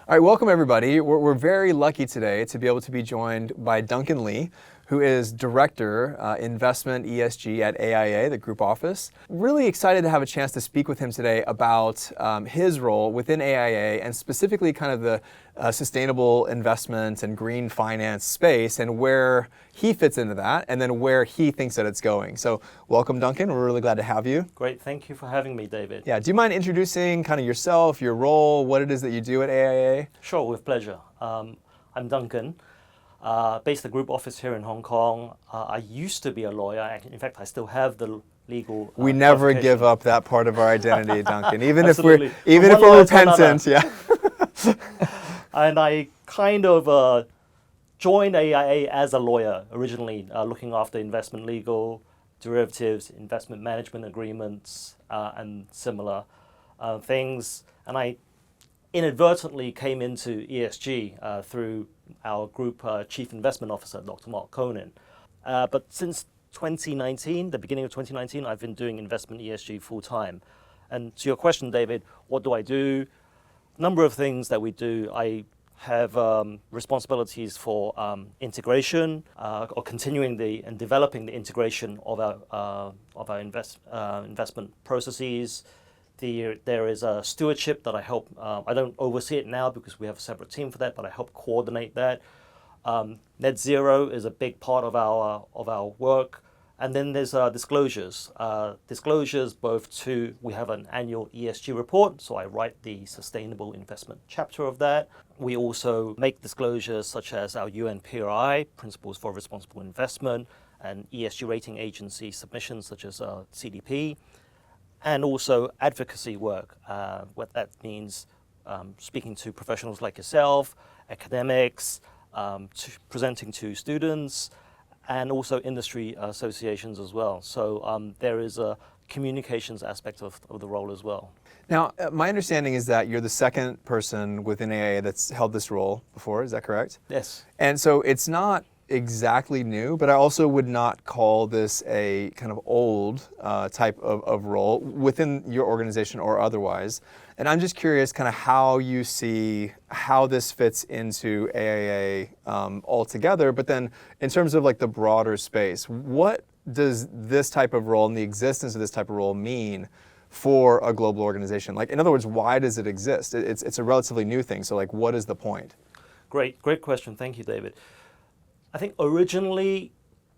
All right, welcome everybody. We're very lucky today to be able to be joined by Duncan Lee, who is Director, Investment ESG at AIA, the group office. Really excited to have a chance to speak with him today about his role within AIA and specifically kind of the sustainable investment and green finance space and where he fits into that and then where he thinks that it's going. So welcome, Duncan. We're really glad to have you. Great. Thank you for having me, David. Yeah. Do you mind introducing kind of yourself, your role, what it is that you do at AIA? Sure, with pleasure. I'm Duncan. Based at the group office here in Hong Kong. I used to be a lawyer. In fact, I still have the legal. We never give up that part of our identity, Duncan. Even if Absolutely. we're repentant, yeah. And I kind of joined AIA as a lawyer originally, looking after investment legal, derivatives, investment management agreements, and similar things. And I inadvertently came into ESG through our group chief investment officer, Dr. Mark Conan. But since 2019, the beginning of 2019, I've been doing investment ESG full time. And to your question, David, what do I do? Number of things that we do. I have responsibilities for integration or continuing and developing the integration of our investment processes. There is a stewardship that I help. I don't oversee it now because we have a separate team for that, but I help coordinate that. Net zero is a big part of our work. And then there's disclosures. Disclosures both we have an annual ESG report, so I write the sustainable investment chapter of that. We also make disclosures such as our UN PRI, Principles for Responsible Investment, and ESG rating agency submissions such as CDP. And also advocacy work. What that means, speaking to professionals like yourself, academics, presenting to students, and also industry associations as well. So there is a communications aspect of the role as well. Now, my understanding is that you're the second person within AIA that's held this role before. Is that correct? Yes. And so it's not exactly new, but I also would not call this a kind of old type of role within your organization or otherwise. And I'm just curious kind of how you see how this fits into AIA altogether, but then in terms of like the broader space, what does this type of role and the existence of this type of role mean for a global organization? Like, in other words, why does it exist? It's a relatively new thing, so like what is the point? Great question. Thank you, David. I think originally,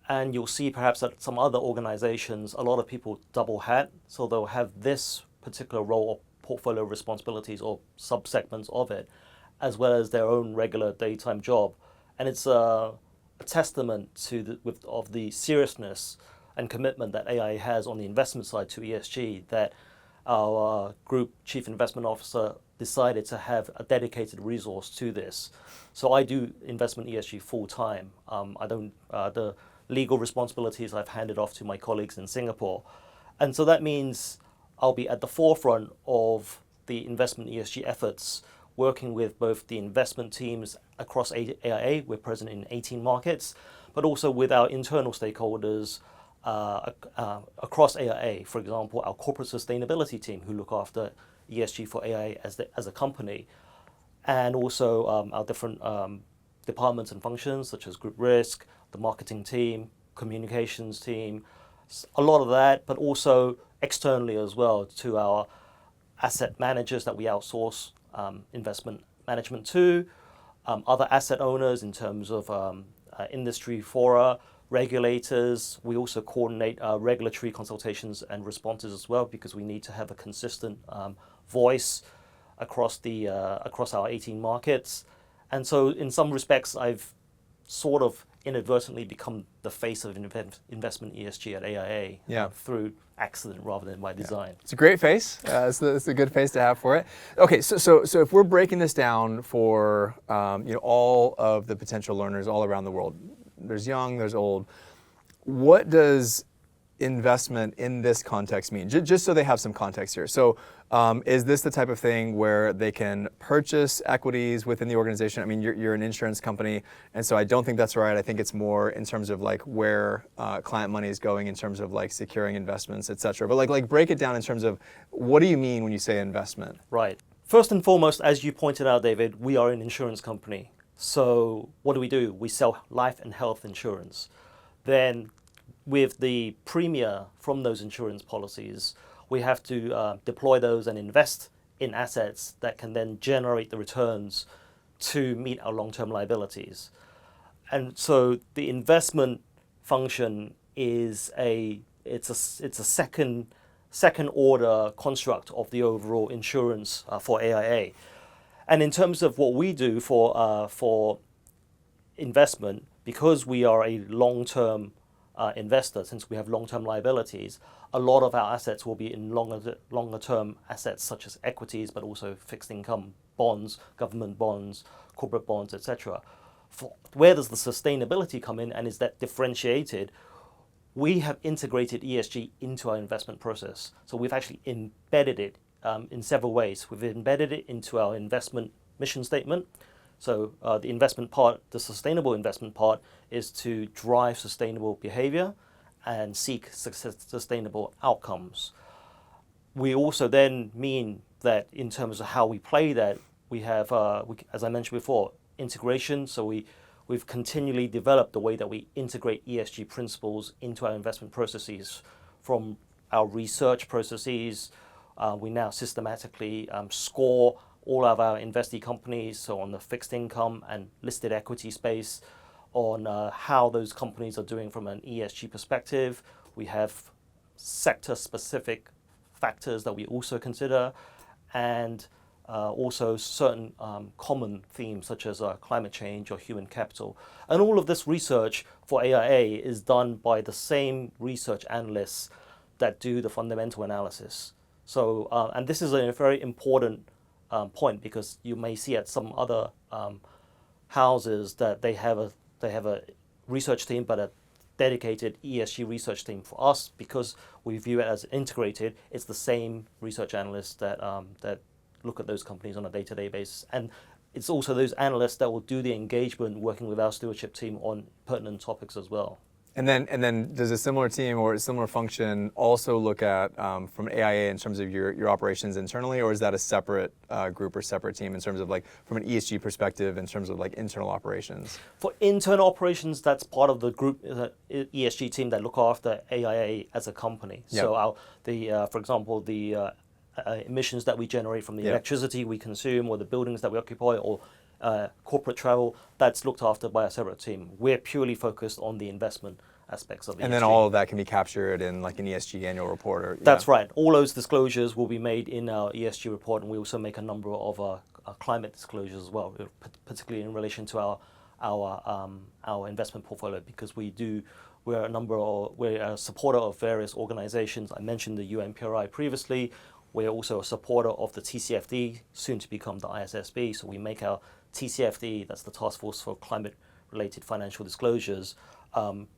and you'll see perhaps at some other organizations, a lot of people double hat. So they'll have this particular role or portfolio responsibilities or subsegments of it, as well as their own regular daytime job. And it's a testament to the seriousness and commitment that AIA has on the investment side to ESG that our group chief investment officer decided to have a dedicated resource to this. So I do investment ESG full time. I don't the legal responsibilities I've handed off to my colleagues in Singapore, and so that means I'll be at the forefront of the investment ESG efforts, working with both the investment teams across AIA. We're present in 18 markets, but also with our internal stakeholders across AIA. For example, our corporate sustainability team, who look after ESG for AIA as a company, and also our different departments and functions such as group risk, the marketing team, communications team, a lot of that, but also externally as well to our asset managers that we outsource investment management to, other asset owners in terms of industry fora, regulators. We also coordinate regulatory consultations and responses as well because we need to have a consistent voice across our 18 markets. And so in some respects, I've sort of inadvertently become the face of investment ESG at AIA through accident rather than by design. It's a great face. It's a good face to have for it. Okay, so if we're breaking this down for all of the potential learners all around the world, there's young, there's old. What does investment in this context mean? Just so they have some context here. So is this the type of thing where they can purchase equities within the organization? I mean, you're an insurance company, and so I don't think that's right. I think it's more in terms of like where client money is going in terms of like securing investments, et cetera. But like break it down in terms of what do you mean when you say investment? Right. First and foremost, as you pointed out, David, we are an insurance company. So what do? We sell life and health insurance. Then with the premium from those insurance policies, we have to deploy those and invest in assets that can then generate the returns to meet our long-term liabilities. And so the investment function is it's a second order construct of the overall insurance for AIA. And in terms of what we do for investment, because we are a long-term investor, since we have long-term liabilities, a lot of our assets will be in longer-term assets such as equities, but also fixed income bonds, government bonds, corporate bonds, etc. Where does the sustainability come in, and is that differentiated? We have integrated ESG into our investment process. So we've actually embedded it in several ways. We've embedded it into our investment mission statement. So the investment part, the sustainable investment part, is to drive sustainable behavior and seek sustainable outcomes. We also then mean that in terms of how we play that, we have, as I mentioned before, integration. So we've continually developed the way that we integrate ESG principles into our investment processes. From our research processes, we now systematically score all of our investee companies, so on the fixed income and listed equity space, on how those companies are doing from an ESG perspective. We have sector-specific factors that we also consider, and also certain common themes such as climate change or human capital. And all of this research for AIA is done by the same research analysts that do the fundamental analysis. So, and this is a very important point, because you may see at some other houses that they have a research team, but a dedicated ESG research team. For us, because we view it as integrated, it's the same research analysts that look at those companies on a day-to-day basis. And it's also those analysts that will do the engagement working with our stewardship team on pertinent topics as well. And then does a similar team or a similar function also look at from AIA in terms of your operations internally, or is that a separate group or separate team in terms of like from an ESG perspective in terms of like internal operations? For internal operations, that's part of the group ESG team that look after AIA as a company. Yep. So for example, the emissions that we generate from the electricity we consume, or the buildings that we occupy, or corporate travel, that's looked after by a separate team. We're purely focused on the investment aspects of ESG. And then all of that can be captured in like an ESG annual report? Or, That's right. All those disclosures will be made in our ESG report, and we also make a number of climate disclosures as well, particularly in relation to our investment portfolio, because we're a supporter of various organizations. I mentioned the UNPRI previously. We're also a supporter of the TCFD, soon to become the ISSB. So we make our TCFD, that's the Task Force for Climate-Related Financial Disclosures.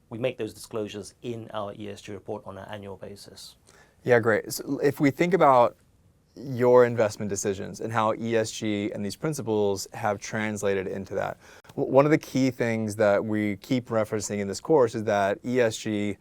We make those disclosures in our ESG report on an annual basis. Yeah, great. So if we think about your investment decisions and how ESG and these principles have translated into that, one of the key things that we keep referencing in this course is that ESG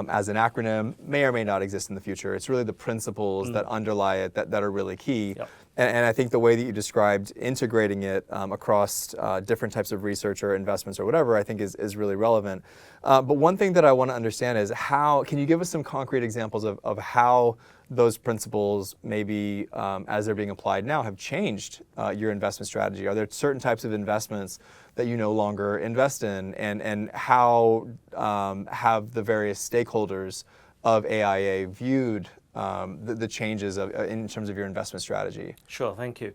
as an acronym may or may not exist in the future. It's really the principles that underlie it that are really key. Yep. And I think the way that you described integrating it across different types of research or investments or whatever, I think is really relevant. But one thing that I want to understand is can you give us some concrete examples of how those principles, maybe as they're being applied now, have changed your investment strategy? Are there certain types of investments that you no longer invest in, and how have the various stakeholders of AIA viewed the changes in terms of your investment strategy? Sure, thank you.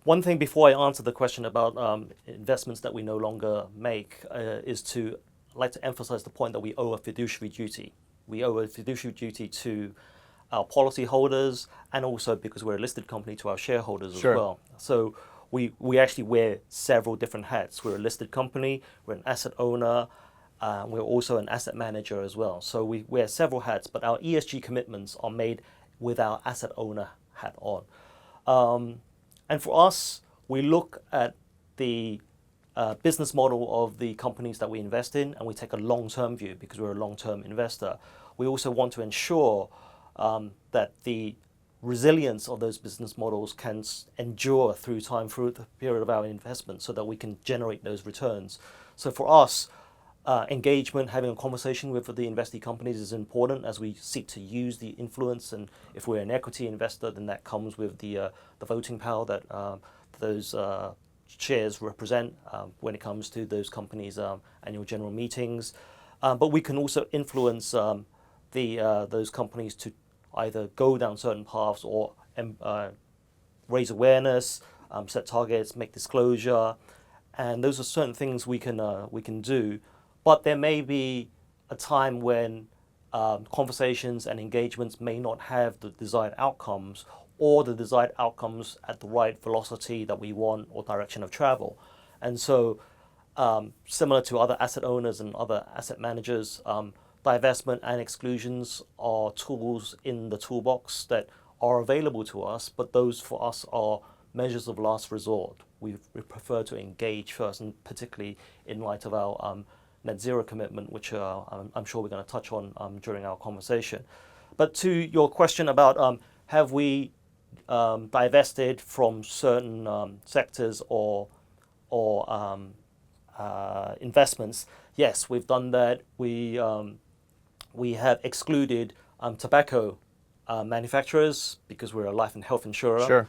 One thing before I answer the question about investments that we no longer make is to like to emphasize the point that we owe a fiduciary duty. We owe a fiduciary duty to our policyholders, and also, because we're a listed company, to our shareholders as well. So we actually wear several different hats. We're a listed company, we're an asset owner, we're also an asset manager as well. So we wear several hats, but our ESG commitments are made with our asset owner hat on. And for us, we look at the business model of the companies that we invest in, and we take a long-term view because we're a long-term investor. We also want to ensure that the resilience of those business models can endure through time, through the period of our investment, so that we can generate those returns. So for us, engagement, having a conversation with the investee companies is important as we seek to use the influence. And if we're an equity investor, then that comes with the voting power that those shares represent when it comes to those companies' annual general meetings. But we can also influence those companies to either go down certain paths or raise awareness, set targets, make disclosure, and those are certain things we can do. But there may be a time when conversations and engagements may not have the desired outcomes, or the desired outcomes at the right velocity that we want or direction of travel. And so, similar to other asset owners and other asset managers, divestment and exclusions are tools in the toolbox that are available to us, but those for us are measures of last resort. We prefer to engage first, and particularly in light of our net zero commitment, which I'm sure we're going to touch on during our conversation. But to your question about have we divested from certain sectors or investments, yes, we've done that. We have excluded tobacco manufacturers because we're a life and health insurer. Sure.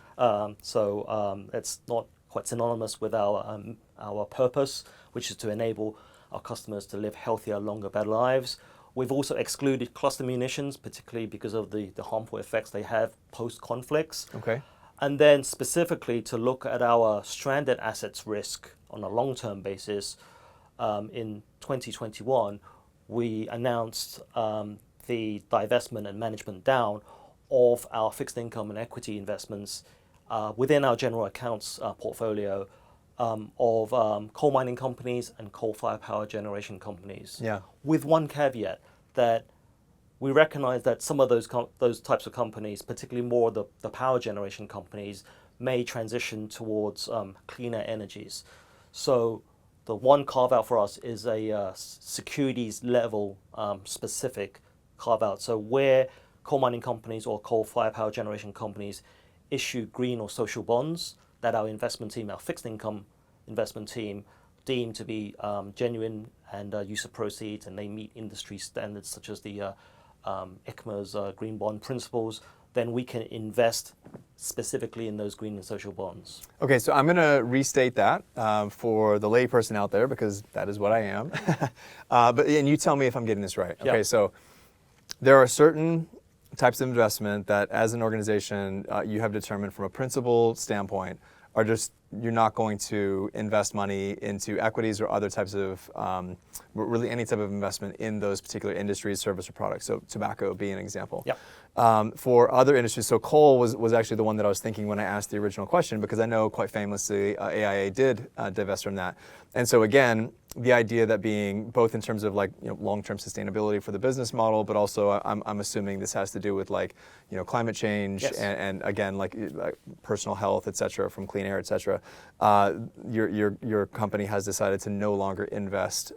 So it's not quite synonymous with our purpose, which is to enable our customers to live healthier, longer, better lives. We've also excluded cluster munitions, particularly because of the harmful effects they have post-conflicts. Okay. And then specifically to look at our stranded assets risk on a long-term basis, in 2021, we announced the divestment and management down of our fixed income and equity investments within our general accounts portfolio of coal mining companies and coal-fired power generation companies. Yeah. With one caveat, that we recognize that some of those types of companies, particularly more the power generation companies, may transition towards cleaner energies. So the one carve-out for us is a securities level specific carve-out. So where coal mining companies or coal-fired power generation companies issue green or social bonds that our investment team, our fixed income investment team, deem to be genuine and use of proceeds, and they meet industry standards such as the ICMA's green bond principles, then we can invest specifically in those green and social bonds. Okay, so I'm going to restate that for the layperson out there, because that is what I am. And you tell me if I'm getting this right. Okay, so there are certain types of investment that, as an organization, you have determined from a principle standpoint are just, you're not going to invest money into equities or other types of, really any type of investment in those particular industries, service, or products. So tobacco being an example. Yep. For other industries, so coal was actually the one that I was thinking when I asked the original question, because I know quite famously AIA did divest from that. And so again, the idea that being both in terms of long-term sustainability for the business model, but also I'm assuming this has to do with climate change. Yes. and again like personal health, et cetera, from clean air, et cetera. Your company has decided to no longer invest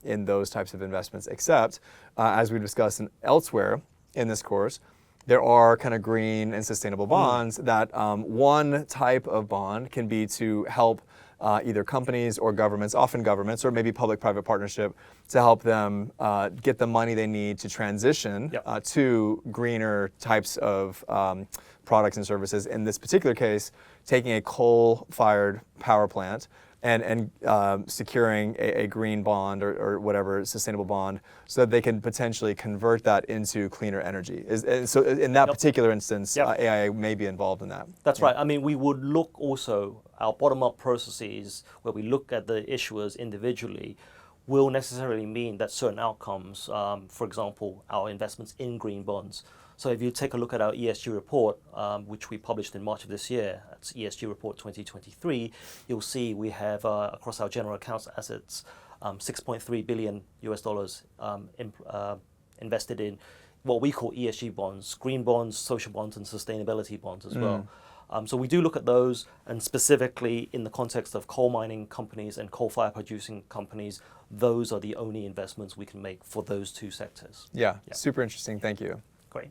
in those types of investments, except as we discussed elsewhere in this course, there are kind of green and sustainable bonds that one type of bond can be to help either companies or governments, often governments, or maybe public-private partnership, to help them get the money they need to transition to greener types of products and services. In this particular case, taking a coal-fired power plant and securing a green bond or whatever, sustainable bond, so that they can potentially convert that into cleaner energy. So in that particular instance, AIA may be involved in that. That's right. I mean, we would look also, our bottom-up processes, where we look at the issuers individually, will necessarily mean that certain outcomes, for example, our investments in green bonds. So if you take a look at our ESG report, which we published in March of this year, that's ESG report 2023, you'll see we have across our general accounts assets, $6.3 billion invested in what we call ESG bonds, green bonds, social bonds, and sustainability bonds as well. So we do look at those, and specifically in the context of coal mining companies and coal-fired producing companies, those are the only investments we can make for those two sectors. Yeah, super interesting. Thank you. Great.